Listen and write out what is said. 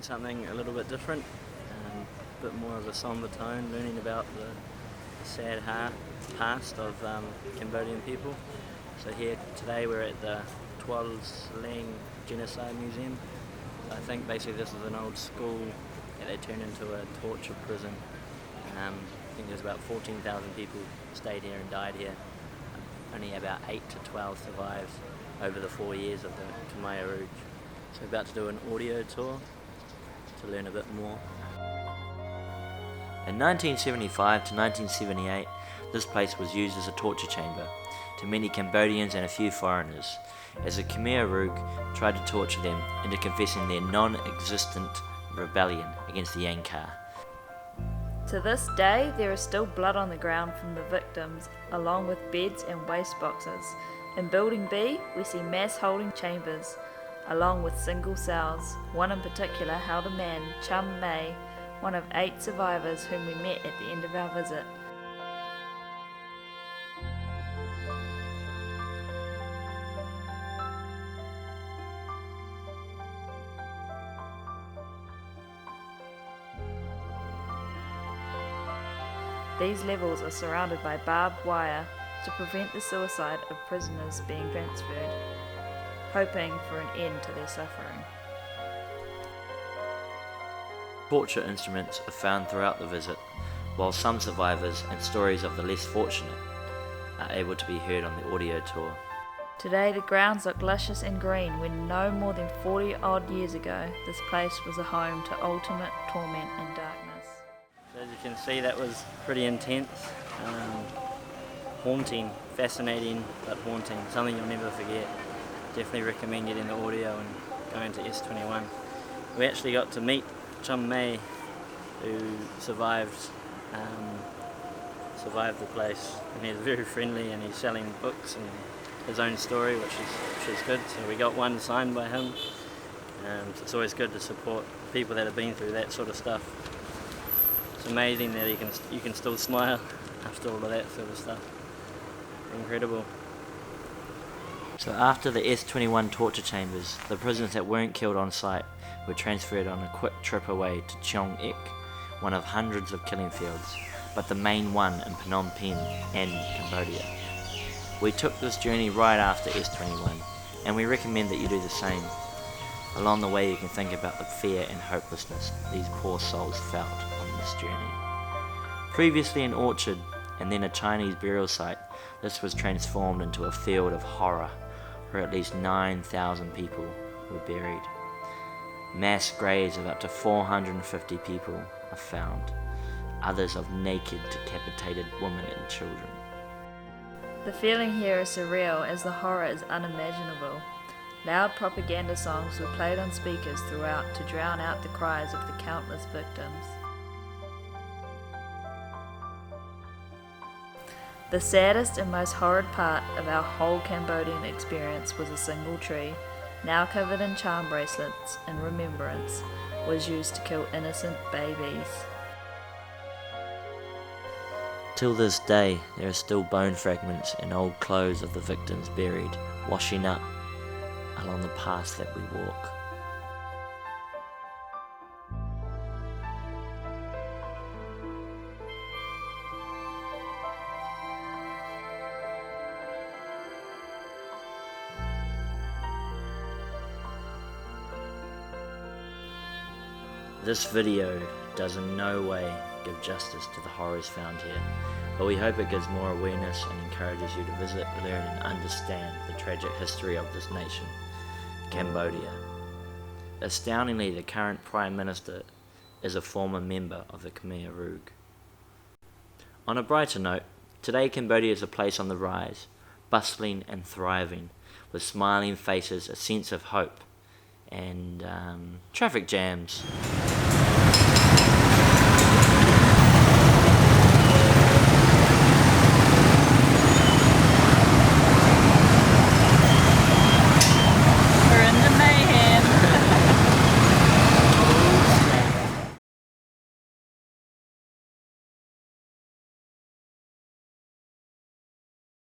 doing something a little bit different, a bit more of a somber tone, learning about the sad past of Cambodian people. So here today we're at the Tuol Genocide Museum. So I think basically this is an old school that they turned into a torture prison. I think there's about 14,000 people stayed here and died here. Only about 8 to 12 survived over the 4 years of the Khmer Rouge. So we're about to do an audio tour to learn a bit more. In 1975 to 1978, this place was used as a torture chamber to many Cambodians and a few foreigners, as the Khmer Rouge tried to torture them into confessing their non-existent rebellion against the Angkar. To this day, there is still blood on the ground from the victims, along with beds and waste boxes. In Building B, we see mass holding chambers, along with single cells. One in particular held a man, Chum May, one of 8 survivors whom we met at the end of our visit. These levels are surrounded by barbed wire to prevent the suicide of prisoners being transferred, hoping for an end to their suffering. Torture instruments are found throughout the visit, while some survivors and stories of the less fortunate are able to be heard on the audio tour. Today the grounds look luscious and green when no more than 40 odd years ago this place was a home to ultimate torment and darkness. So as you can see, that was pretty intense, haunting, fascinating but haunting, something you'll never forget. Definitely recommend getting the audio and going to S-21. We actually got to meet Chum May, who survived the place, and he's very friendly and he's selling books and his own story, which is good. So we got one signed by him. It's always good to support people that have been through that sort of stuff. It's amazing that you can still smile after all of that sort of stuff. Incredible. So after the S-21 torture chambers, the prisoners that weren't killed on site were transferred on a quick trip away to Chiang Ek, one of hundreds of killing fields, but the main one in Phnom Penh and Cambodia. We took this journey right after S-21, and we recommend that you do the same. Along the way you can think about the fear and hopelessness these poor souls felt on this journey. Previously an orchard and then a Chinese burial site, this was transformed into a field of horror, where at least 9,000 people were buried. Mass graves of up to 450 people are found, others of naked, decapitated women and children. The feeling here is surreal as the horror is unimaginable. Loud propaganda songs were played on speakers throughout to drown out the cries of the countless victims. The saddest and most horrid part of our whole Cambodian experience was a single tree, now covered in charm bracelets in remembrance, was used to kill innocent babies. Till this day, there are still bone fragments and old clothes of the victims buried, washing up along the paths that we walk. This video does in no way give justice to the horrors found here, but we hope it gives more awareness and encourages you to visit, learn and understand the tragic history of this nation, Cambodia. Astoundingly, the current Prime Minister is a former member of the Khmer Rouge. On a brighter note, today Cambodia is a place on the rise, bustling and thriving, with smiling faces, a sense of hope, and traffic jams.